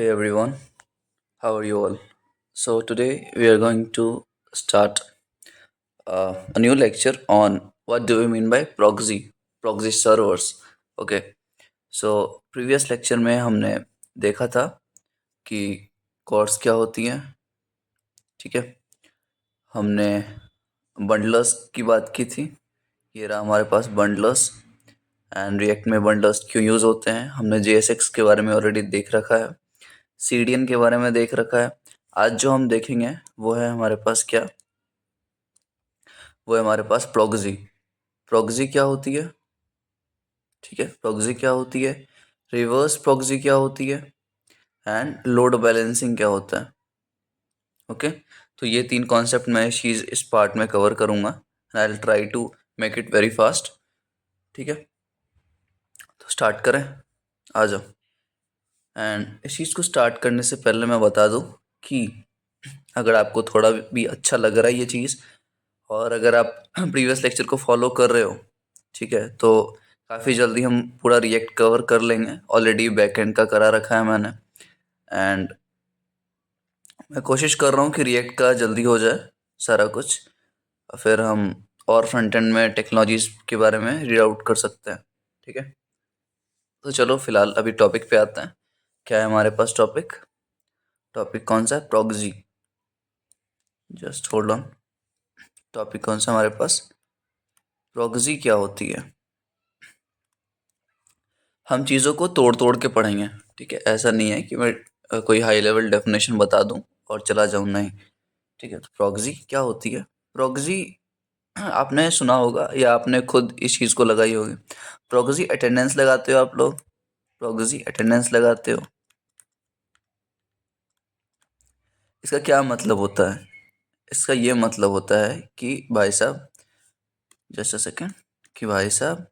Hey everyone, how are you all? So today we are going to start a new lecture on what do we mean by proxy servers. Okay, so previous lecture में हमने देखा था कि chords क्या होती हैं, ठीक है। हमने बंडलर्स की बात की थी। ये रहा हमारे पास बंडलर्स एंड रिएक्ट में बंडलर्स क्यों यूज़ होते हैं। हमने JSX के बारे में ऑलरेडी देख रखा है, CDN के बारे में देख रखा है। आज जो हम देखेंगे वो है हमारे पास क्या, वो है हमारे पास प्रॉक्सी। प्रॉक्सी क्या होती है, ठीक है। प्रॉक्सी क्या होती है, रिवर्स प्रॉक्सी क्या होती है एंड लोड बैलेंसिंग क्या होता है। ओके, तो ये तीन कॉन्सेप्ट मैं इस पार्ट में कवर करूँगा and I will try to make it very fast, ठीक है। तो स्टार्ट करें, आ जाओ। एंड इस चीज़ को स्टार्ट करने से पहले मैं बता दूं कि अगर आपको थोड़ा भी अच्छा लग रहा है ये चीज़, और अगर आप प्रीवियस लेक्चर को फॉलो कर रहे हो, ठीक है, तो काफ़ी जल्दी हम पूरा रिएक्ट कवर कर लेंगे। ऑलरेडी बैकएंड का करा रखा है मैंने एंड मैं कोशिश कर रहा हूँ कि रिएक्ट का जल्दी हो जाए सारा कुछ, फिर हम और फ्रंट एंड में टेक्नोलॉजीज के बारे में रीड आउट कर सकते हैं, ठीक है। तो चलो फिलहाल अभी टॉपिक पे आते हैं। क्या है हमारे पास टॉपिक, टॉपिक कौन सा है, proxy. Just hold on, topic कौन सा हमारे पास, प्रॉक्सी क्या होती है। हम चीज़ों को तोड़ तोड़ के पढ़ेंगे, ठीक है। ऐसा नहीं है कि मैं कोई हाई लेवल डेफिनेशन बता दूं और चला जाऊं, नहीं, ठीक है। तो प्रॉक्सी क्या होती है, प्रॉक्सी आपने सुना होगा या आपने खुद इस चीज़ को लगाई होगी। प्रॉक्सी अटेंडेंस लगाते हो आप लोग, प्रॉक्सी अटेंडेंस लगाते हो। इसका क्या मतलब होता है, इसका ये मतलब होता है कि भाई साहब, जस्ट अ सेकेंड, कि भाई साहब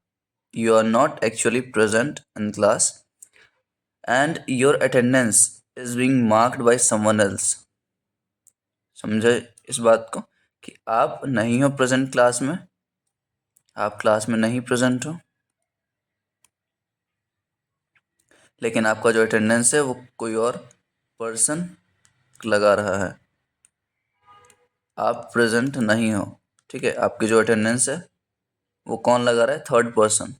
you are not actually present in class and your attendance is being marked by someone else. समझे इस बात को, कि आप नहीं हो प्रेजेंट क्लास में, आप क्लास में नहीं प्रेजेंट हो, लेकिन आपका जो अटेंडेंस है वो कोई और पर्सन लगा रहा है, आप प्रेजेंट नहीं हो, ठीक है। आपकी जो अटेंडेंस है वो कौन लगा रहा है, थर्ड पर्सन।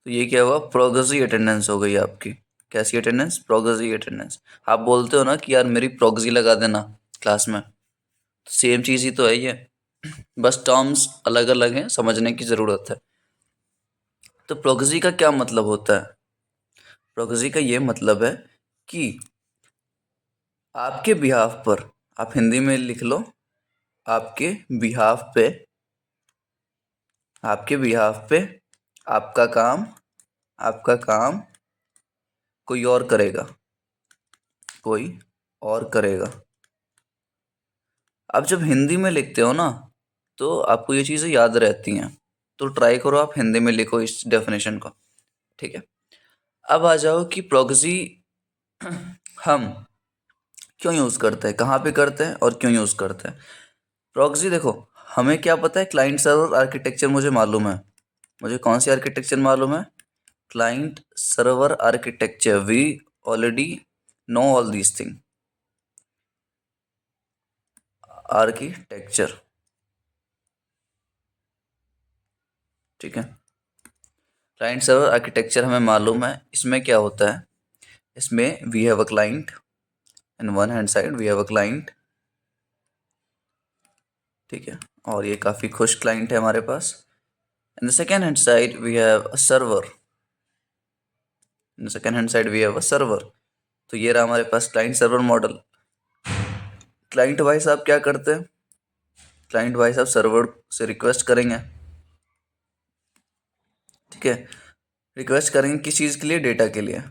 तो ये क्या हुआ, प्रोग्रेसिव अटेंडेंस हो गई आपकी। कैसी अटेंडेंस, प्रोग्रेसिव अटेंडेंस। आप बोलते हो ना कि यार मेरी प्रॉक्सी लगा देना क्लास में, तो सेम चीज़ ही तो है ये, बस टर्म्स अलग अलग हैं, समझने की ज़रूरत है। तो प्रोक्सी का क्या मतलब होता है, प्रोक्सी का ये मतलब है कि आपके बिहाफ पर, आप हिंदी में लिख लो, आपके बिहाफ पे, आपके बिहाफ पे आपका काम, आपका काम कोई और करेगा, कोई और करेगा। आप जब हिंदी में लिखते हो ना तो आपको ये चीज़ें याद रहती हैं, तो ट्राई करो आप हिंदी में लिखो इस डेफिनेशन को, ठीक है। अब आ जाओ कि प्रॉक्सी हम क्यों यूज़ करते हैं, कहाँ पे करते हैं और क्यों यूज़ करते हैं। प्रॉक्सी देखो, हमें क्या पता है, क्लाइंट सर्वर आर्किटेक्चर मुझे मालूम है। मुझे कौन सी आर्किटेक्चर मालूम है, client server architecture. We already know all these thing, architecture, ठीक है। क्लाइंट सर्वर आर्किटेक्चर हमें मालूम है। इसमें क्या होता है, इसमें we have a client, in one hand side we have a client, ठीक है, और ये काफ़ी खुश क्लाइंट है हमारे पास। In the second hand side we have a server, in the second hand side we have a server. तो ये रहा हमारे पास क्लाइंट सर्वर मॉडल। क्लाइंट भाई साहब क्या करते हैं, क्लाइंट भाई साहब सर्वर से रिक्वेस्ट करेंगे, ठीक है। रिक्वेस्ट करेंगे किस चीज़ के लिए, डेटा के लिए,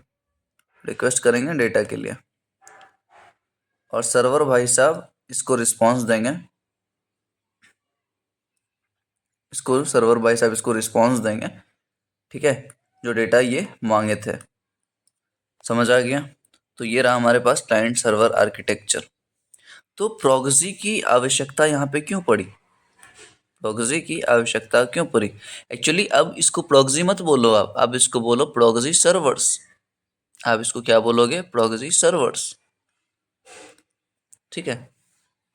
रिक्वेस्ट करेंगे डेटा के लिए, और सर्वर भाई साहब इसको रिस्पॉन्स देंगे, इसको सर्वर भाई साहब इसको रिस्पॉन्स देंगे, ठीक है, जो डेटा ये मांगे थे। समझ आ गया। तो ये रहा हमारे पास क्लाइंट सर्वर आर्किटेक्चर। तो प्रॉक्सी की आवश्यकता यहाँ पे क्यों पड़ी, प्रॉक्सी की आवश्यकता क्यों पड़ी। एक्चुअली अब इसको प्रॉक्सी मत बोलो, आप अब इसको बोलो प्रॉक्सी सर्वर्स, आप इसको क्या बोलोगे? Proxy servers. ठीक है,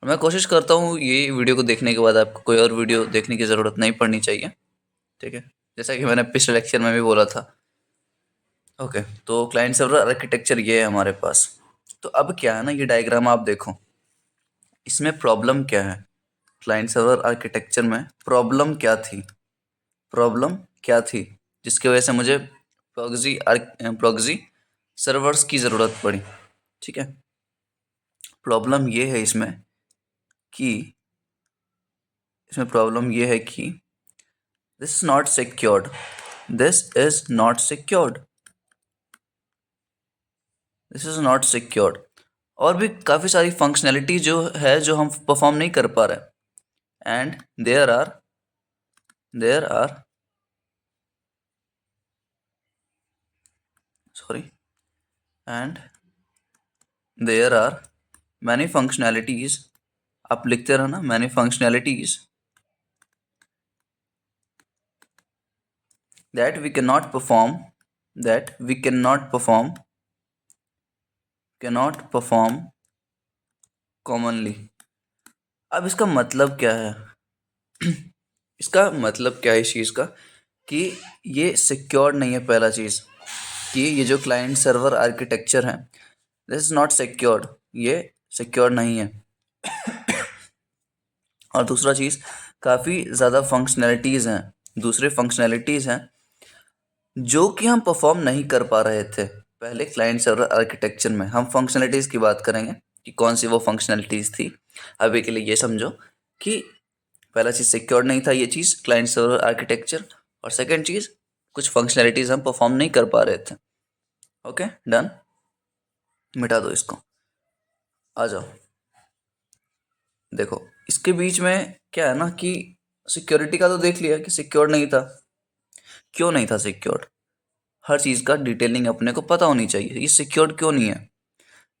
मैं कोशिश करता हूँ ये वीडियो को देखने के बाद आपको कोई और वीडियो देखने की ज़रूरत नहीं पड़नी चाहिए। ठीक है, जैसा कि मैंने पिछले लेक्चर में भी बोला था। ओके, तो क्लाइंट सर्वर आर्किटेक्चर ये है हमारे पास। तो अब क्या है ना, ये डायग्राम आप देखो, इसमें प्रॉब्लम क्या है? क्लाइंट सर्वर आर्किटेक्चर में प्रॉब्लम क्या थी? प्रॉब्लम क्या थी जिसकी वजह से मुझे प्रॉक्सी सर्वर्स की ज़रूरत पड़ी? ठीक है, प्रॉब्लम ये है कि इसमें प्रॉब्लम ये है कि this is not secured, this is not secured, this is not secured. और भी काफ़ी सारी फंक्शनैलिटी जो है जो हम परफॉर्म नहीं कर पा रहे। And there are sorry and there are many functionalities, आप लिखते रहना, many functionalities that we cannot perform that we cannot perform commonly। अब इसका मतलब क्या है? इसका मतलब क्या है इस चीज़ का कि ये सिक्योर नहीं है। पहला चीज़ कि ये जो क्लाइंट सर्वर आर्किटेक्चर है, दिस इज नॉट सिक्योर्ड, ये सिक्योर नहीं है। और दूसरा चीज़, काफ़ी ज़्यादा फंक्शनैलिटीज़ हैं, दूसरे फंक्शनैलिटीज़ हैं जो कि हम परफॉर्म नहीं कर पा रहे थे पहले क्लाइंट सर्वर आर्किटेक्चर में। हम फंक्शनलिटीज़ की बात करेंगे कि कौन सी वो फंक्शनलिटीज़ थी। अभी के लिए ये समझो कि पहला चीज़ सिक्योर नहीं था ये चीज़ क्लाइंट सर्वर आर्किटेक्चर, और सेकंड चीज़ कुछ फंक्शनलिटीज़ हम परफॉर्म नहीं कर पा रहे थे। ओके डन, मिटा दो इसको, आ जाओ। देखो इसके बीच में क्या है ना कि सिक्योरिटी का तो देख लिया कि सिक्योर नहीं था। क्यों नहीं था सिक्योर? हर चीज़ का डिटेलिंग अपने को पता होनी चाहिए। ये सिक्योर क्यों नहीं है?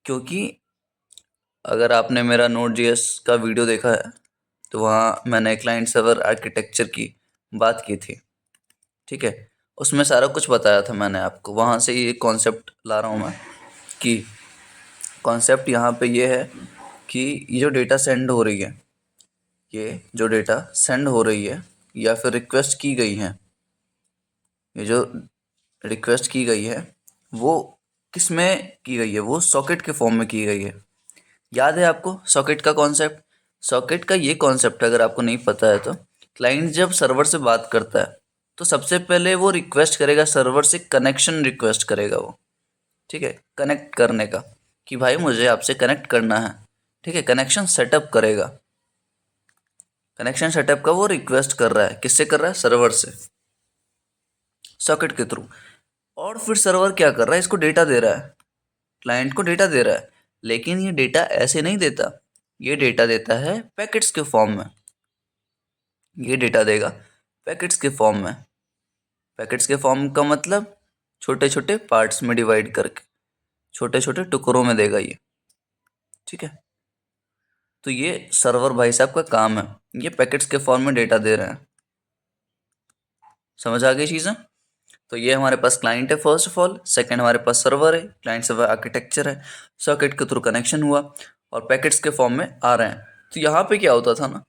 क्योंकि अगर आपने मेरा Node.js का वीडियो देखा है तो वहाँ मैंने क्लाइंट सर्वर आर्किटेक्चर की बात की थी। ठीक है, उसमें सारा कुछ बताया था मैंने आपको। वहाँ से ये कॉन्सेप्ट ला रहा हूँ मैं कि कॉन्सेप्ट यहाँ पे ये है कि ये जो डेटा सेंड हो रही है, ये जो डेटा सेंड हो रही है या फिर रिक्वेस्ट की गई है, ये जो रिक्वेस्ट की गई है वो किस में की गई है? वो सॉकेट के फॉर्म में की गई है। याद है आपको सॉकेट का कॉन्सेप्ट? सॉकेट का ये कॉन्सेप्ट अगर आपको नहीं पता है तो, क्लाइंट जब सर्वर से बात करता है तो सबसे पहले वो रिक्वेस्ट करेगा, सर्वर से कनेक्शन रिक्वेस्ट करेगा वो। ठीक है, कनेक्ट करने का, कि भाई मुझे आपसे कनेक्ट करना है। ठीक है, कनेक्शन सेटअप करेगा। कनेक्शन सेटअप का वो रिक्वेस्ट कर रहा है, किससे कर रहा है? सर्वर से, सॉकेट के थ्रू। और फिर सर्वर क्या कर रहा है? इसको डेटा दे रहा है, क्लाइंट को डेटा दे रहा है। लेकिन ये डेटा ऐसे नहीं देता, ये डेटा देता है पैकेट्स के फॉर्म में। ये डेटा देगा पैकेट्स के फॉर्म में। पैकेट्स के फॉर्म का मतलब छोटे छोटे पार्ट्स में डिवाइड करके, छोटे छोटे टुकड़ों में देगा ये। ठीक है, तो ये सर्वर भाई साहब का काम है, ये पैकेट्स के फॉर्म में डेटा दे रहे हैं। समझ आ गई चीज़ें? तो ये हमारे पास क्लाइंट है फर्स्ट ऑफ ऑल, सेकंड हमारे पास सर्वर है, क्लाइंट सर्वर आर्किटेक्चर है, सॉकेट के थ्रू कनेक्शन हुआ और पैकेट्स के फॉर्म में आ रहे हैं। तो यहाँ पे क्या होता था ना,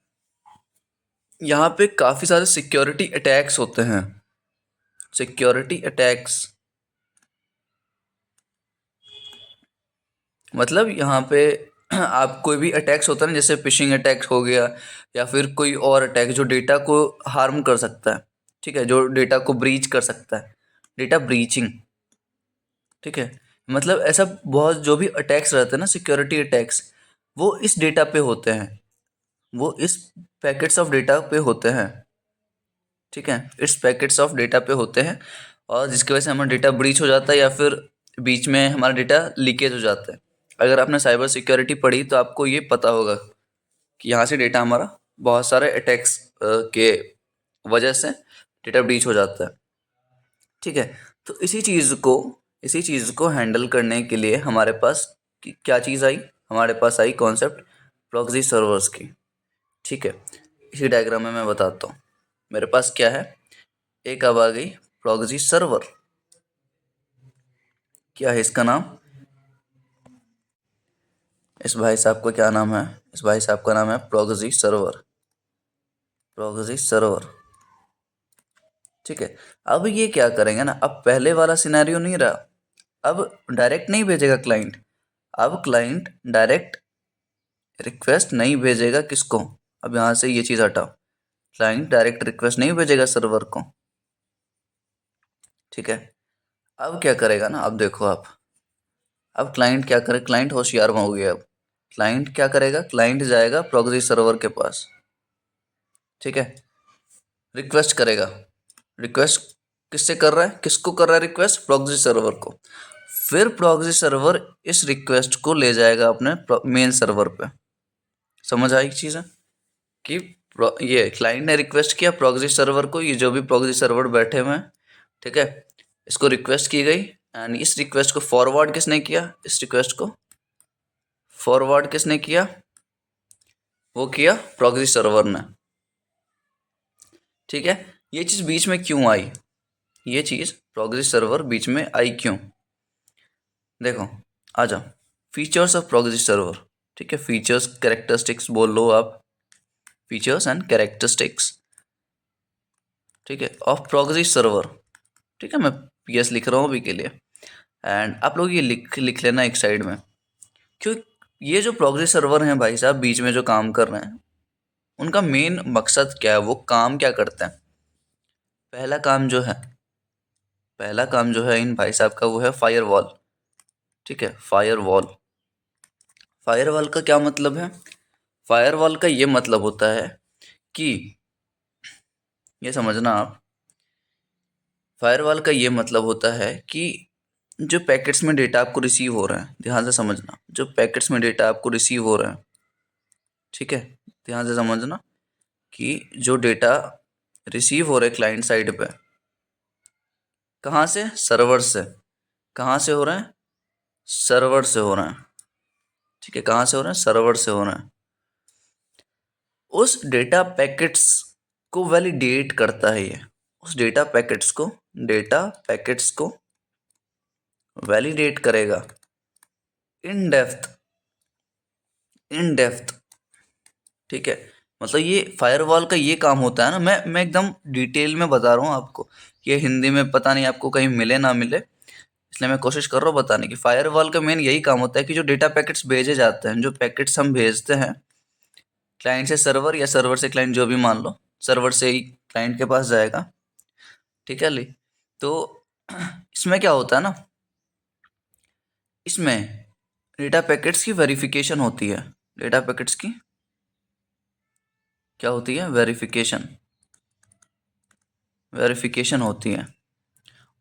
यहाँ पे काफ़ी सारे सिक्योरिटी अटैक्स होते हैं। सिक्योरिटी अटैक्स मतलब यहाँ पे आप कोई भी अटैक्स होता है ना, जैसे फिशिंग अटैक हो गया या फिर कोई और अटैक जो डेटा को हार्म कर सकता है। ठीक है, जो डेटा को ब्रीच कर सकता है, डेटा ब्रीचिंग। ठीक है, मतलब ऐसा बहुत जो भी अटैक्स रहते हैं ना, सिक्योरिटी अटैक्स, वो इस डेटा पे होते हैं, वो इस पैकेट्स ऑफ डेटा पे होते हैं। ठीक है, इस पैकेट्स ऑफ डेटा पे होते हैं, और जिसकी वजह से हमारा डेटा ब्रीच हो जाता है या फिर बीच में हमारा डेटा लीकेज हो जाता है। अगर आपने साइबर सिक्योरिटी पढ़ी तो आपको ये पता होगा कि यहाँ से डेटा हमारा बहुत सारे अटैक्स के वजह से डेटा ब्रीच हो जाता है। ठीक है, तो इसी चीज़ को हैंडल करने के लिए हमारे पास क्या चीज़ आई? हमारे पास आई कॉन्सेप्ट प्रॉक्सी सर्वर्स की। ठीक है, इसी डायग्राम में मैं बताता हूँ। मेरे पास क्या है, एक अब आ गई प्रॉक्सी सर्वर। क्या है इसका नाम? इस भाई साहब का क्या नाम है? इस भाई साहब का नाम है प्रॉक्सी सर्वर। प्रॉक्सी सर्वर, ठीक है। अब ये क्या करेंगे ना, अब पहले वाला सिनेरियो नहीं रहा। अब डायरेक्ट नहीं भेजेगा क्लाइंट। अब क्लाइंट डायरेक्ट रिक्वेस्ट नहीं भेजेगा किसको? अब यहाँ से ये चीज़ हटाओ। क्लाइंट डायरेक्ट रिक्वेस्ट नहीं भेजेगा सर्वर को, ठीक है। अब क्या करेगा ना, अब देखो आप, अब क्लाइंट क्या करे, क्लाइंट होशियार हो गया। अब क्लाइंट क्या करेगा, क्लाइंट जाएगा प्रॉक्सी सर्वर के पास, ठीक है। रिक्वेस्ट करेगा। रिक्वेस्ट किससे कर रहा है, किसको कर रहा है रिक्वेस्ट? प्रॉक्सी सर्वर को। फिर प्रॉक्सी सर्वर इस रिक्वेस्ट को ले जाएगा अपने मेन सर्वर पे। समझ आई चीज़ है कि ये क्लाइंट ने रिक्वेस्ट किया प्रॉक्सी सर्वर को, ये जो भी प्रॉक्सी सर्वर बैठे हुए हैं, ठीक है, इसको रिक्वेस्ट की गई। एंड इस रिक्वेस्ट को फॉरवर्ड किसने किया? इस रिक्वेस्ट को फॉरवर्ड किसने किया? वो किया प्रॉक्सी सर्वर ने, ठीक है। ये चीज़ बीच में क्यों आई? ये चीज़ प्रॉक्सी सर्वर बीच में आई क्यों? देखो, आ जाओ। फीचर्स ऑफ प्रॉक्सी सर्वर, ठीक है। फीचर्स कैरेक्टरिस्टिक्स बोल लो आप, फीचर्स एंड कैरेक्टरिस्टिक्स, ठीक है, ऑफ प्रॉक्सी सर्वर, ठीक है। मैं पीएस लिख रहा हूँ अभी के लिए, एंड आप लोग ये लिख लेना एक साइड में। क्यों? ये जो प्रॉक्सी सर्वर हैं भाई साहब बीच में जो काम कर रहे हैं, उनका मेन मकसद क्या है, वो काम क्या करते हैं? पहला काम जो है, पहला काम जो है इन भाई साहब का वो है फायरवॉल, ठीक है। फायरवॉल, फायरवॉल का क्या मतलब है? फायरवॉल का ये मतलब होता है कि, ये समझना आप, फायरवॉल का ये मतलब होता है कि जो पैकेट्स में डेटा आपको रिसीव हो रहे हैं, ध्यान से समझना, जो पैकेट्स में डेटा आपको रिसीव हो रहे हैं, ठीक है, ध्यान से समझना कि जो डेटा रिसीव हो रहे क्लाइंट साइड पे, कहाँ से? सर्वर से। कहाँ से हो रहे हैं? सर्वर से हो रहे हैं, ठीक है। कहाँ से हो रहे हैं? सर्वर से हो रहे हैं। उस डेटा पैकेट्स को वैलिडेट करता है ये, उस डेटा पैकेट्स को, डेटा पैकेट्स को वैलिडेट करेगा इन डेप्थ, इन डेप्थ, ठीक है। मतलब ये फायरवॉल का ये काम होता है ना, मैं एकदम डिटेल में बता रहा हूँ आपको। ये हिंदी में पता नहीं आपको कहीं मिले ना मिले, इसलिए मैं कोशिश कर रहा हूँ बताने की। फायरवॉल का मेन यही काम होता है कि जो डेटा पैकेट्स भेजे जाते हैं, जो पैकेट्स हम भेजते हैं क्लाइंट से सर्वर या सर्वर से क्लाइंट, जो भी मान लो, सर्वर से ही क्लाइंट के पास जाएगा, ठीक है ली। तो इसमें क्या होता है ना, इसमें डेटा पैकेट्स की वेरिफिकेशन होती है। डेटा पैकेट्स की क्या होती है? वेरिफिकेशन, वेरिफिकेशन होती है।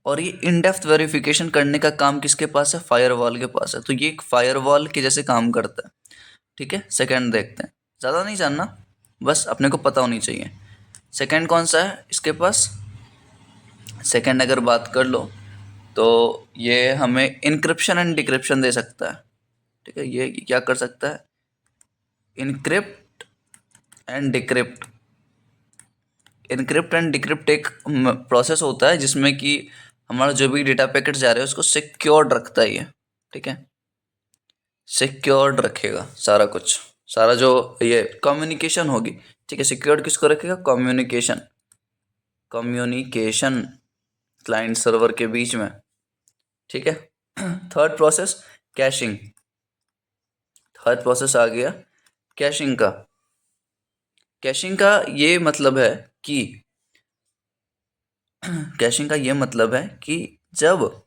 और ये इन डेप्थ वेरिफिकेशन करने का काम किसके पास है? फायरवॉल के पास है। तो ये एक फायरवॉल के जैसे काम करता है, ठीक है। सेकंड देखते हैं, ज़्यादा नहीं जानना, बस अपने को पता होनी चाहिए। सेकंड कौन सा है इसके पास? सेकंड अगर बात कर लो तो ये हमें इनक्रिप्शन एंड डिक्रिप्शन दे सकता है, ठीक है। ये क्या कर सकता है? Encrypt and decrypt. Encrypt and decrypt एक प्रोसेस होता है जिसमें कि हमारा जो भी डेटा पैकेट जा रहे हैं उसको सिक्योर्ड रखता है ये, ठीक है। सिक्योर्ड रखेगा सारा कुछ, सारा जो ये कम्युनिकेशन होगी, ठीक है। सिक्योर्ड किसको रखेगा? कम्युनिकेशन, कम्युनिकेशन क्लाइंट सर्वर के बीच में, ठीक है। Third process caching, third process आ गया कैशिंग का। कैशिंग का ये मतलब है कि कैशिंग का ये मतलब है कि जब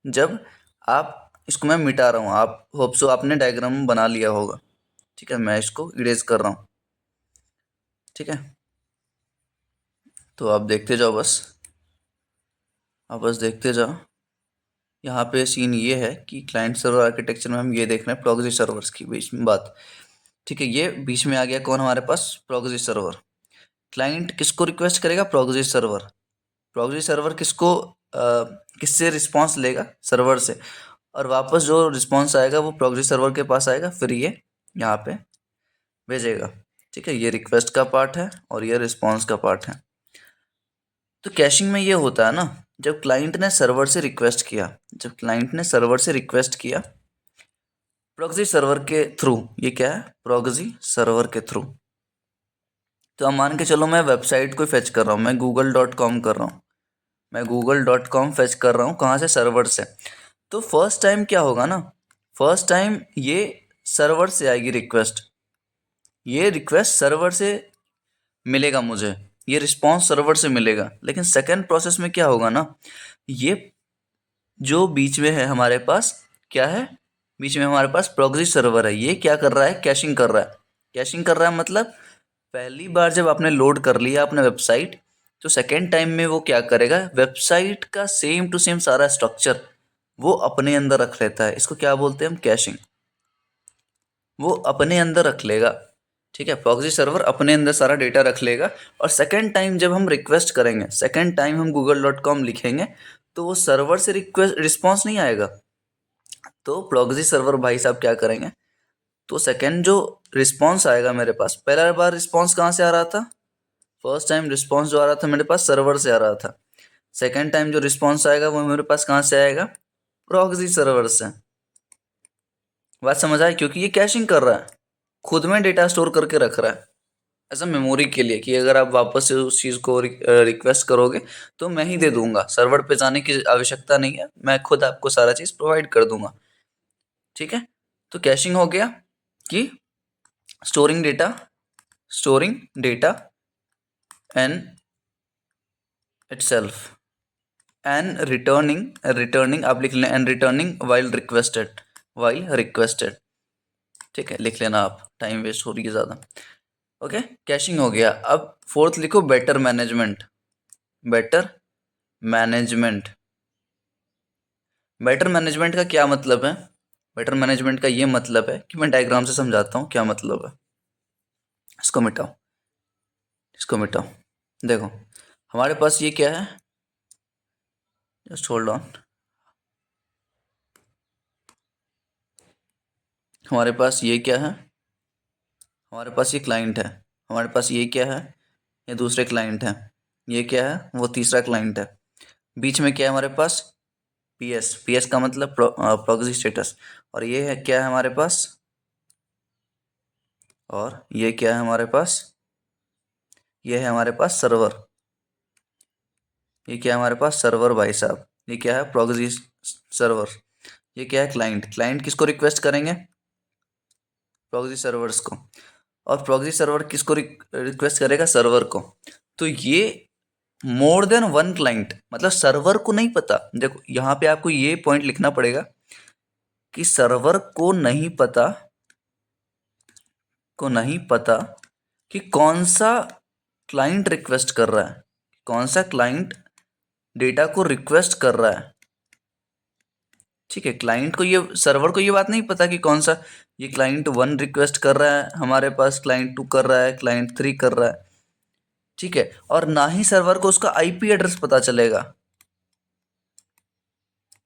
जब आप, इसको मैं मिटा रहा हूँ, आप होप सो आपने डायग्राम बना लिया होगा, ठीक है। मैं इसको इरेज कर रहा हूँ, ठीक है। तो आप देखते जाओ बस, आप बस देखते जाओ। यहाँ पे सीन ये है कि क्लाइंट सर्वर आर्किटेक्चर में हम ये देख रहे हैं प्रॉक्सी सर्वर्स की बीच में बात, ठीक है। ये बीच में आ गया कौन हमारे पास? Proxy server. क्लाइंट किसको रिक्वेस्ट करेगा? Proxy server. प्रॉक्सी सर्वर किसको किससे रिस्पांस लेगा? सर्वर से। और वापस जो रिस्पांस आएगा वो प्रॉक्सी सर्वर के पास आएगा, फिर ये यहाँ पे भेजेगा, ठीक है। ये रिक्वेस्ट का पार्ट है और ये रिस्पांस का पार्ट है। तो कैशिंग में ये होता है ना जब क्लाइंट ने सर्वर से रिक्वेस्ट किया, प्रॉक्सी सर्वर के थ्रू, ये क्या है, प्रॉक्सी सर्वर के थ्रू। तो अब मान के चलो मैं वेबसाइट को फेच कर रहा हूँ, मैं google.com कर रहा हूँ, फेच कर रहा हूँ, कहाँ से, सर्वर से। तो फर्स्ट टाइम क्या होगा ना, फर्स्ट टाइम ये सर्वर से आएगी रिक्वेस्ट, ये रिक्वेस्ट सर्वर से मिलेगा मुझे, ये रिस्पॉन्स सर्वर से मिलेगा। लेकिन सेकंड प्रोसेस में क्या होगा ना, ये जो बीच में है हमारे पास, क्या है, बीच में हमारे पास प्रॉक्सी सर्वर है, ये क्या कर रहा है, कैशिंग कर रहा है। कैशिंग कर रहा है मतलब पहली बार जब आपने लोड कर लिया अपने वेबसाइट, तो सेकेंड टाइम में वो क्या करेगा, वेबसाइट का सेम टू सेम सारा स्ट्रक्चर वो अपने अंदर रख लेता है। इसको क्या बोलते हैं हम, कैशिंग। वो अपने अंदर रख लेगा, ठीक है, प्रॉक्सी सर्वर अपने अंदर सारा डेटा रख लेगा। और सेकेंड टाइम जब हम रिक्वेस्ट करेंगे, सेकेंड टाइम हम google.com लिखेंगे, तो वो सर्वर से रिक्वेस्ट रिस्पॉन्स नहीं आएगा। तो प्रॉक्सी सर्वर भाई साहब क्या करेंगे, तो सेकेंड जो रिस्पॉन्स आएगा मेरे पास, पहला बार रिस्पॉन्स कहाँ से आ रहा था, फर्स्ट टाइम रिस्पॉन्स जो आ रहा था मेरे पास सर्वर से आ रहा था। सेकेंड टाइम जो रिस्पॉन्स आएगा वो मेरे पास कहाँ से आएगा, प्रॉक्सी सर्वर से। बात समझ आए, क्योंकि ये कैशिंग कर रहा है, खुद में डेटा स्टोर करके रख रहा है एज अ मेमोरी के लिए, कि अगर आप वापस से उस चीज़ को रिक्वेस्ट करोगे तो मैं ही दे दूंगा, सर्वर पे जाने की आवश्यकता नहीं है, मैं खुद आपको सारा चीज़ प्रोवाइड कर दूंगा। ठीक है, तो कैशिंग हो गया कि storing data and itself and returning आप लिख लें, and returning while requested। ठीक है, लिख लेना आप, टाइम वेस्ट हो रही है ज़्यादा। ओके, कैशिंग हो गया। अब फोर्थ लिखो, better management. Better management, better management का क्या मतलब है, बेटर मैनेजमेंट का ये मतलब है कि मैं डायग्राम से समझाता हूँ क्या मतलब है। इसको मिटाओ, इसको मिटाओ। देखो हमारे पास ये क्या है, जस्ट होल्ड ऑन, हमारे पास ये क्या है, हमारे पास ये क्लाइंट है, हमारे पास ये क्या है, ये दूसरे क्लाइंट हैं, ये क्या है, वो तीसरा क्लाइंट है। बीच में क्या है हमारे पास, पीएस का मतलब प्रॉक्सी स्टेटस। और ये है क्या है हमारे पास, और ये क्या है हमारे पास, ये है हमारे पास सर्वर। ये क्या है हमारे पास, सर्वर भाई साहब। ये क्या है, प्रॉक्सी सर्वर। ये क्या है, क्लाइंट। क्लाइंट किसको रिक्वेस्ट करेंगे, प्रॉक्सी सर्वर्स को। और प्रॉक्सी सर्वर किसको रिक्वेस्ट करेगा, सर्वर को। तो ये मोर देन वन क्लाइंट, मतलब सर्वर को नहीं पता। देखो यहाँ पे आपको ये पॉइंट लिखना पड़ेगा कि सर्वर को नहीं पता, कि कौन सा क्लाइंट रिक्वेस्ट कर रहा है, कौन सा क्लाइंट डेटा को रिक्वेस्ट कर रहा है। ठीक है, क्लाइंट को ये, सर्वर को ये बात नहीं पता कि कौन सा, ये क्लाइंट 1 रिक्वेस्ट कर रहा है हमारे पास, क्लाइंट 2 कर रहा है, क्लाइंट 3 कर रहा है। ठीक है, और ना ही सर्वर को उसका आईपी एड्रेस पता चलेगा।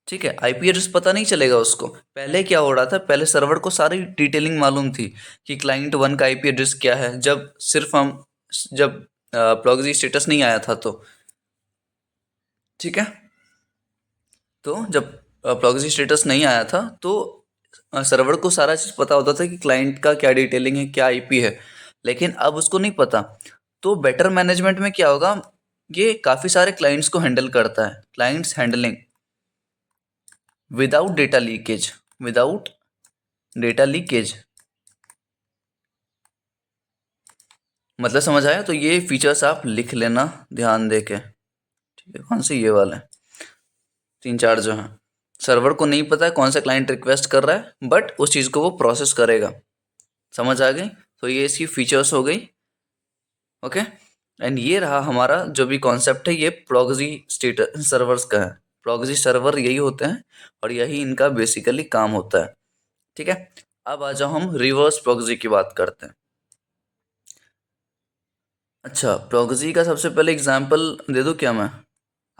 ठीक है, आईपी एड्रेस पता नहीं चलेगा उसको। पहले क्या हो रहा था, पहले सर्वर को सारी डिटेलिंग मालूम थी कि क्लाइंट 1 का आईपी एड्रेस क्या है, जब सिर्फ हम, जब प्रॉक्सी स्टेटस नहीं आया था तो। ठीक है, तो जब प्रॉक्सी स्टेटस नहीं आया था तो सर्वर को सारा चीज़ पता होता था कि क्लाइंट का क्या डिटेलिंग है, क्या आईपी है। लेकिन अब उसको नहीं पता। तो बेटर मैनेजमेंट में क्या होगा, ये काफ़ी सारे क्लाइंट्स को हैंडल करता है, clients handling without data leakage, without data leakage. मतलब समझ आया, तो ये फीचर्स आप लिख लेना ध्यान दे के। ठीक है, कौन से, ये वाले 3-4 जो हैं। सर्वर को नहीं पता है कौन सा क्लाइंट रिक्वेस्ट कर रहा है, बट उस चीज़ को वो प्रोसेस करेगा। समझ आ गई, तो ये इसकी फीचर्स हो गई। ओके, एंड ये रहा हमारा जो भी कॉन्सेप्ट है, ये प्रॉक्सी स्टेटस सर्वर्स का है। प्रॉक्सी सर्वर यही होते हैं और यही इनका बेसिकली काम होता है। ठीक है, अब आ जाओ हम रिवर्स प्रॉक्सी की बात करते हैं। अच्छा, प्रॉक्सी का सबसे पहले एग्जांपल दे दूं क्या मैं,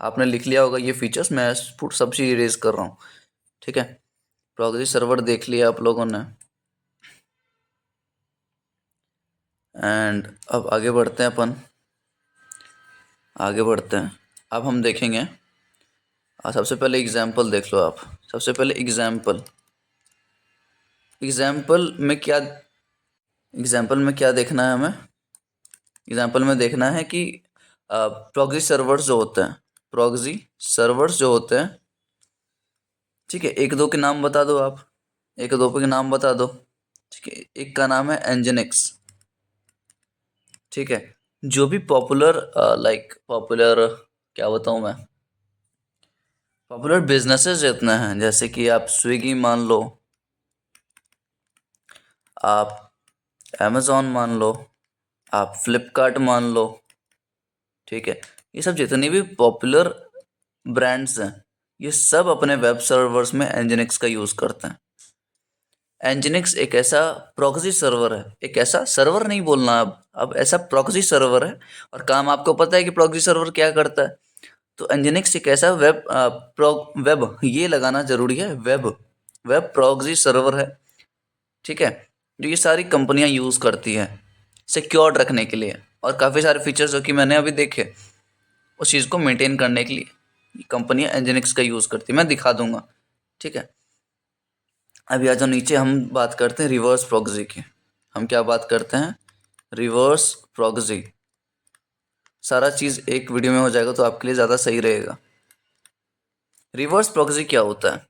आपने लिख लिया होगा ये फीचर्स, मैं सब चीज़ इरेज कर रहा हूँ। ठीक है, प्रॉक्सी सर्वर देख लिया आप लोगों ने, एंड अब आगे बढ़ते हैं अपन, आगे बढ़ते हैं। अब हम देखेंगे हाँ, सबसे पहले एग्जाम्पल देख लो आप। सबसे पहले एग्जाम्पल एग्जाम्पल में क्या एग्जाम्पल में क्या देखना है हमें? एग्जाम्पल में देखना है कि प्रॉक्सी सर्वर्स जो होते हैं, प्रॉक्सी सर्वर्स जो होते हैं, ठीक है, एक दो के नाम बता दो आप, एक दो के नाम बता दो। ठीक है, एक का नाम है एनजिनिक्स। ठीक है, जो भी पॉपुलर पॉपुलर क्या बताऊं मैं, पॉपुलर बिजनेसेस जितने हैं, जैसे कि आप स्विगी मान लो, आप अमेजोन मान लो, आप फ्लिपकार्ट मान लो। ठीक है, ये सब जितने भी पॉपुलर ब्रांड्स हैं, ये सब अपने वेब सर्वर्स में एनजिनिक्स का यूज़ करते हैं। एनजिनिक्स एक ऐसा प्रॉक्सी सर्वर है, एक ऐसा सर्वर नहीं बोलना अब ऐसा प्रॉक्सी सर्वर है। और काम आपको पता है कि प्रॉक्सी सर्वर क्या करता है। तो एनजिनिक्स एक ऐसा वेब ये लगाना जरूरी है, वेब प्रॉक्सी सर्वर है। ठीक है, जो ये सारी कंपनियां यूज़ करती हैं सिक्योर्ड रखने के लिए, और काफ़ी सारे फीचर्स जो कि मैंने अभी देखे, उस चीज़ को मेंटेन करने के लिए ये कंपनियां एनजिनिक्स का यूज़ करती है। मैं दिखा दूंगा। ठीक है, अभी आ जाओ नीचे, हम बात करते हैं रिवर्स प्रॉक्सी की। हम क्या बात करते हैं? Reverse proxy. सारा चीज़ एक वीडियो में हो जाएगा तो आपके लिए ज़्यादा सही रहेगा। रिवर्स प्रॉक्सी क्या होता है?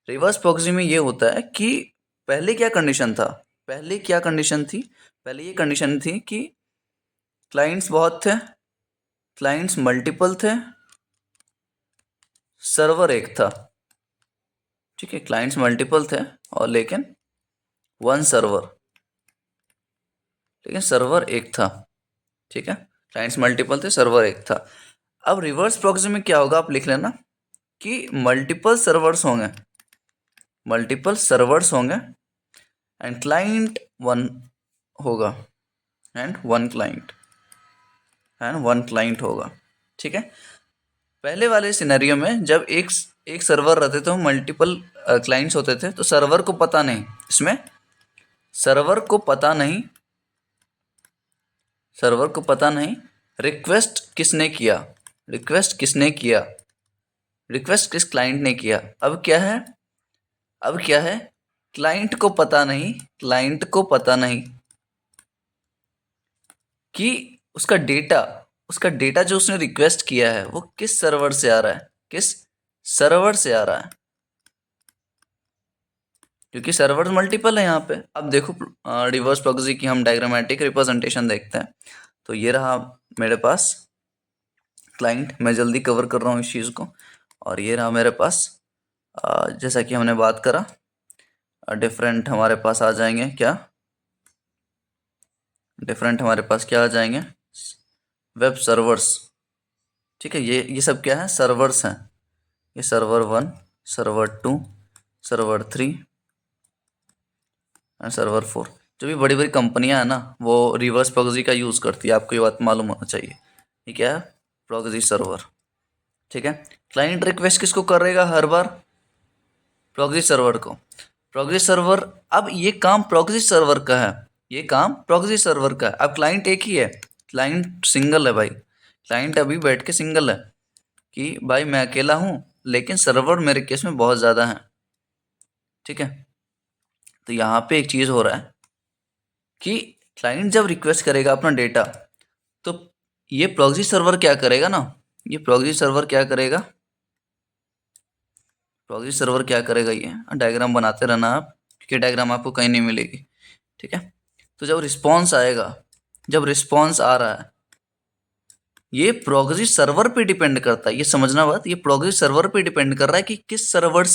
रिवर्स प्रॉक्सी में ये होता है कि पहले क्या कंडीशन था, पहले क्या कंडीशन थी, पहले ये कंडीशन थी कि क्लाइंट्स बहुत थे, क्लाइंट्स मल्टीपल थे, सर्वर एक था। ठीक है, क्लाइंट्स मल्टीपल थे और लेकिन वन सर्वर, लेकिन सर्वर एक था। ठीक है, क्लाइंट्स मल्टीपल थे, सर्वर एक था। अब रिवर्स प्रॉक्सी में क्या होगा, आप लिख लेना कि मल्टीपल सर्वर्स होंगे एंड क्लाइंट वन होगा, एंड वन क्लाइंट होगा। ठीक है, पहले वाले सिनेरियो में जब एक एक सर्वर रहते थे, मल्टीपल क्लाइंट्स होते थे, तो सर्वर को पता नहीं, इसमें सर्वर को पता नहीं, सर्वर को पता नहीं रिक्वेस्ट किसने किया, रिक्वेस्ट किसने किया, रिक्वेस्ट किस क्लाइंट ने किया। अब क्या है, अब क्या है, क्लाइंट को पता नहीं, क्लाइंट को पता नहीं कि उसका डेटा जो उसने रिक्वेस्ट किया है वो किस सर्वर से आ रहा है, किस सर्वर से आ रहा है, क्योंकि सर्वर मल्टीपल है यहाँ पे। अब देखो रिवर्स प्रॉक्सी की हम डायग्रामेटिक रिप्रेजेंटेशन देखते हैं। तो ये रहा मेरे पास क्लाइंट, मैं जल्दी कवर कर रहा हूँ इस चीज़ को। और ये रहा मेरे पास जैसा कि हमने बात करा, डिफरेंट हमारे पास आ जाएंगे क्या, डिफरेंट हमारे पास क्या आ जाएंगे, वेब सर्वर्स। ठीक है, ये सब क्या है, सर्वर्स हैं। ये server 1, server 2, server 3 and server 4। जो भी बड़ी बड़ी कंपनियां हैं ना, वो रिवर्स प्रॉक्सी का यूज़ करती है, आपको ये बात मालूम होना चाहिए। ये क्या है, प्रॉक्सी सर्वर। ठीक है, क्लाइंट रिक्वेस्ट किसको करेगा हर बार, प्रॉक्सी सर्वर को, प्रॉक्सी सर्वर। अब ये काम प्रॉक्सी सर्वर का है, ये काम प्रॉक्सी सर्वर का है। अब क्लाइंट एक ही है, क्लाइंट सिंगल है भाई, क्लाइंट अभी बैठ के सिंगल है कि भाई मैं अकेला हूँ, लेकिन सर्वर मेरे केस में बहुत ज़्यादा है। ठीक है, तो यहाँ पे एक चीज़ हो रहा है कि क्लाइंट जब रिक्वेस्ट करेगा अपना डेटा, तो ये प्रॉक्सी सर्वर क्या करेगा ना, ये प्रॉक्सी सर्वर क्या करेगा, प्रॉक्सी सर्वर क्या करेगा, ये डायग्राम बनाते रहना आप, क्योंकि डायग्राम आपको कहीं नहीं मिलेगी। ठीक है, तो जब रिस्पॉन्स आएगा, जब रिस्पॉन्स आ रहा है, ये प्रॉक्सी सर्वर पे डिपेंड करता है, ये समझना बात, ये प्रॉक्सी सर्वर पे डिपेंड कर रहा है कि किस सर्वर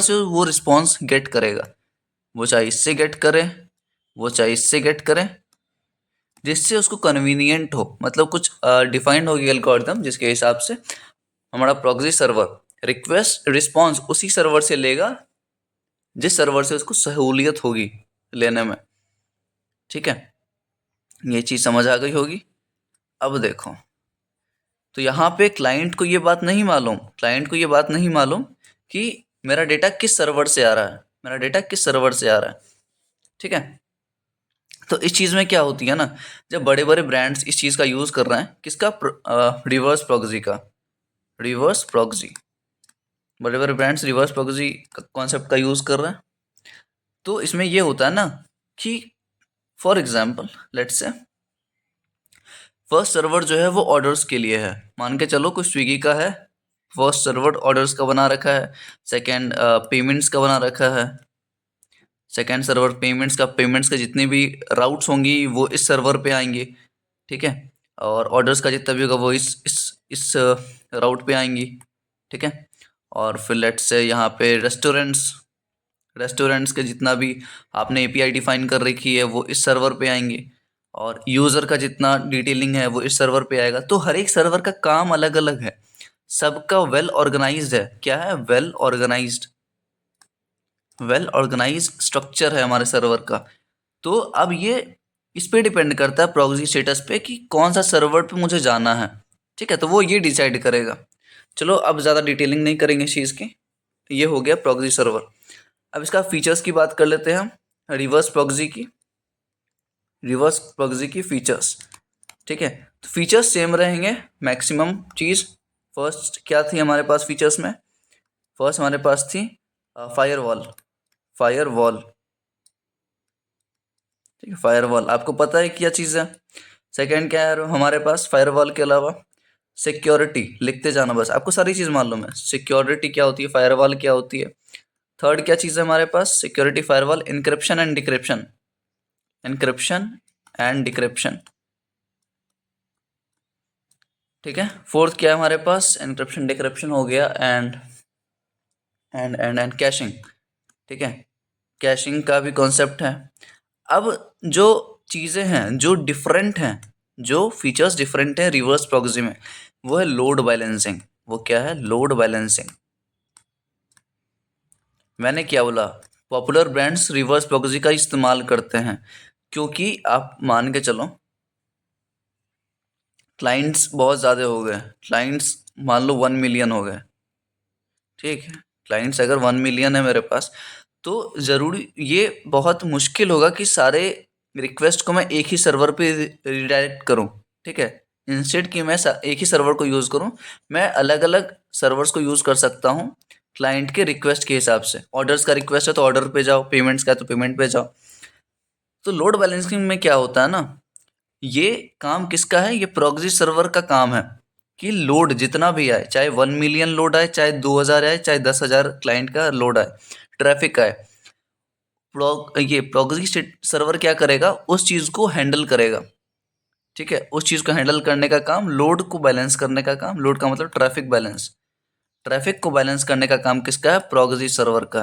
से वो रिस्पॉन्स गेट करेगा। वो चाहे इससे गेट करे, वो चाहे इससे गेट करे, जिससे उसको कन्वीनियंट हो, मतलब कुछ डिफाइंड होगी एल्गोरिथम जिसके हिसाब से हमारा प्रॉक्सी सर्वर रिक्वेस्ट रिस्पॉन्स उसी सर्वर से लेगा जिस सर्वर से उसको सहूलियत होगी लेने में। ठीक है, ये चीज़ समझ आ गई होगी। अब देखो, तो यहाँ पे क्लाइंट को ये बात नहीं मालूम, क्लाइंट को ये बात नहीं मालूम कि मेरा डेटा किस सर्वर से आ रहा है, मेरा डेटा किस सर्वर से आ रहा है। ठीक है, तो इस चीज़ में क्या होती है ना, जब बड़े बड़े ब्रांड्स इस चीज़ का यूज़ कर रहे हैं, किसका, रिवर्स प्रॉक्सी का, रिवर्स प्रॉक्सी, बड़े बड़े ब्रांड्स रिवर्स प्रॉक्सी कॉन्सेप्ट का यूज़ कर रहे हैं। तो इसमें ये होता है ना कि for example let's say first server जो है वो ऑर्डर्स के लिए है, मान के चलो कुछ स्विगी का है, फर्स्ट सर्वर ऑर्डर्स का बना रखा है, सेकंड पेमेंट्स का बना रखा है, सेकंड सर्वर पेमेंट्स का जितनी भी राउट्स होंगी वो इस सर्वर पे आएंगी, ठीक है, और ऑर्डर्स का जितना भी होगा वो इस राउट पे आएंगी, ठीक है। और फिर लेट्स से यहाँ पे रेस्टोरेंट्स के जितना भी आपने एपीआई डिफाइन कर रखी है वो इस सर्वर पे आएंगे, और यूज़र का जितना डिटेलिंग है वो इस सर्वर पे आएगा। तो हर एक सर्वर का काम अलग अलग है, सबका वेल ऑर्गेनाइज्ड है। क्या है? वेल ऑर्गेनाइज्ड स्ट्रक्चर है हमारे सर्वर का। तो अब ये इस पे डिपेंड करता है प्रॉक्सी स्टेटस पे कि कौन सा सर्वर पे मुझे जाना है, ठीक है। तो वो ये डिसाइड करेगा। चलो अब ज़्यादा डिटेलिंग नहीं करेंगे इस चीज़ की, ये हो गया प्रॉक्सी सर्वर। अब इसका फीचर्स की बात कर लेते हैं हम, रिवर्स प्रॉक्सी की फीचर्स, ठीक है। तो फीचर्स सेम रहेंगे मैक्सिमम चीज़। फर्स्ट क्या थी हमारे पास फीचर्स में? फर्स्ट हमारे पास थी फायरवॉल, ठीक है। फायरवॉल आपको पता है क्या चीज़ है। सेकंड क्या है हमारे पास फायरवॉल के अलावा? सिक्योरिटी, लिखते जाना बस, आपको सारी चीज़ मालूम है। सिक्योरिटी क्या होती है, फायरवॉल क्या होती है। थर्ड क्या चीज़ है हमारे पास? Security, firewall, encryption and decryption, ठीक है। फोर्थ क्या है हमारे पास? एनक्रिप्शन डिक्रिप्शन हो गया, एंड कैशिंग, ठीक है। कैशिंग का भी कॉन्सेप्ट है। अब जो चीज़ें हैं जो डिफरेंट हैं, जो फीचर्स डिफरेंट हैं रिवर्स प्रॉक्सी में, वो है लोड बैलेंसिंग। वो क्या है? Load balancing. मैंने क्या बोला? पॉपुलर ब्रांड्स रिवर्स प्रॉक्सी का इस्तेमाल करते हैं क्योंकि आप मान के चलो क्लाइंट्स बहुत ज़्यादा हो गए, क्लाइंट्स मान लो 1 मिलियन हो गए, ठीक है। क्लाइंट्स अगर 1 मिलियन है मेरे पास, तो ज़रूरी ये बहुत मुश्किल होगा कि सारे रिक्वेस्ट को मैं एक ही सर्वर पे रिडायरेक्ट करूं, ठीक है। इंस्टेड कि मैं एक ही सर्वर को यूज़ करूं, मैं अलग अलग सर्वर्स को यूज़ कर सकता हूं क्लाइंट के रिक्वेस्ट के हिसाब से। ऑर्डर्स का रिक्वेस्ट है तो ऑर्डर पे जाओ, पेमेंट्स का है तो पेमेंट पे जाओ। तो लोड बैलेंसिंग में क्या होता है ना, ये काम किसका है? ये प्रॉक्सी सर्वर का काम है कि लोड जितना भी आए, चाहे 1 मिलियन लोड आए, चाहे 2000 आए, चाहे 10,000 क्लाइंट का लोड आए, ट्रैफिक आए, ये प्रॉक्सी सर्वर क्या करेगा? उस चीज़ को हैंडल करेगा, ठीक है। उस चीज़ को हैंडल करने का काम, लोड को बैलेंस करने का काम, लोड का मतलब ट्रैफिक को बैलेंस करने का काम किसका है? प्रॉक्सी सर्वर का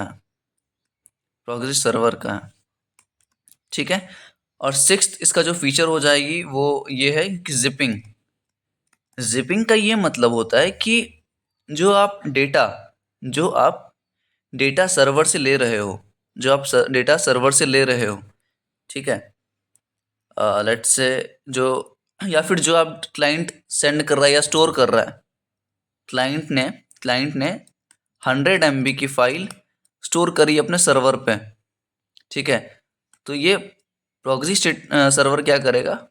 है, ठीक है। और सिक्स्थ इसका जो फीचर हो जाएगी वो ये है कि जिपिंग का ये मतलब होता है कि जो आप डेटा सर्वर से ले रहे हो, डेटा सर्वर से ले रहे हो, ठीक है। लेट्स से जो, या फिर जो आप क्लाइंट सेंड कर रहा है या स्टोर कर रहा है, क्लाइंट ने 100 MB की फाइल स्टोर करी अपने सर्वर पे, ठीक है। तो ये प्रॉक्सी सर्वर क्या करेगा?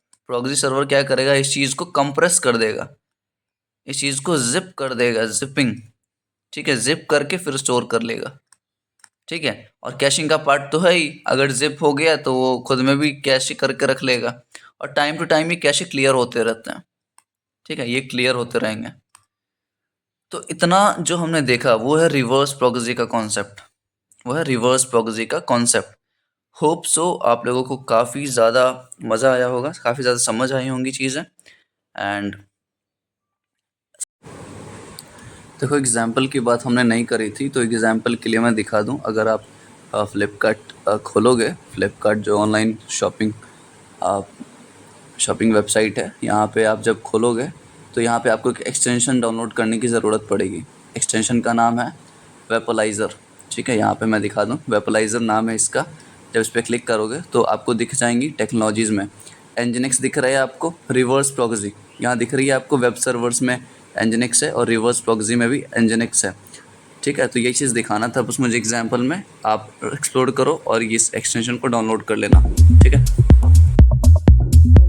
इस चीज़ को कंप्रेस कर देगा, इस चीज़ को जिप कर देगा, जिपिंग, ठीक है। जिप करके फिर स्टोर कर लेगा, ठीक है। और कैशिंग का पार्ट तो है ही, अगर जिप हो गया तो वो खुद में भी कैश करके रख लेगा, और टाइम टू टाइम ये कैश क्लियर होते रहते हैं, ठीक है। ये क्लियर होते रहेंगे। तो इतना जो हमने देखा वो है रिवर्स प्रॉक्सी का कॉन्सेप्ट। होप सो आप लोगों को काफ़ी ज़्यादा मज़ा आया होगा, काफ़ी ज़्यादा समझ आई होंगी चीज़ें। एंड देखो, एग्जाम्पल की बात हमने नहीं करी थी, तो एग्जाम्पल के लिए मैं दिखा दूं। अगर आप फ्लिपकार्ट खोलोगे, फ्लिपकार्ट जो ऑनलाइन शॉपिंग वेबसाइट है, यहाँ पे आप जब खोलोगे तो यहाँ पे आपको एक एक्सटेंशन डाउनलोड करने की ज़रूरत पड़ेगी। एक्सटेंशन का नाम है वेपलाइज़र, ठीक है। यहाँ पे मैं दिखा दूँ, वेपलाइज़र नाम है इसका। जब इस पर क्लिक करोगे तो आपको दिख जाएंगी टेक्नोलॉजीज़ में एनजिनिक्स दिख रहा है आपको, रिवर्स प्रॉक्सी यहाँ दिख रही है आपको। वेब सर्वर्स में एनजिनिक्स है और रिवर्स प्रॉक्सी में भी एनजिनिक्स है, ठीक है। तो यही चीज़ दिखाना था बस मुझे एग्जाम्पल में। आप एक्सप्लोर करो और इस एक्सटेंशन को डाउनलोड कर लेना, ठीक है।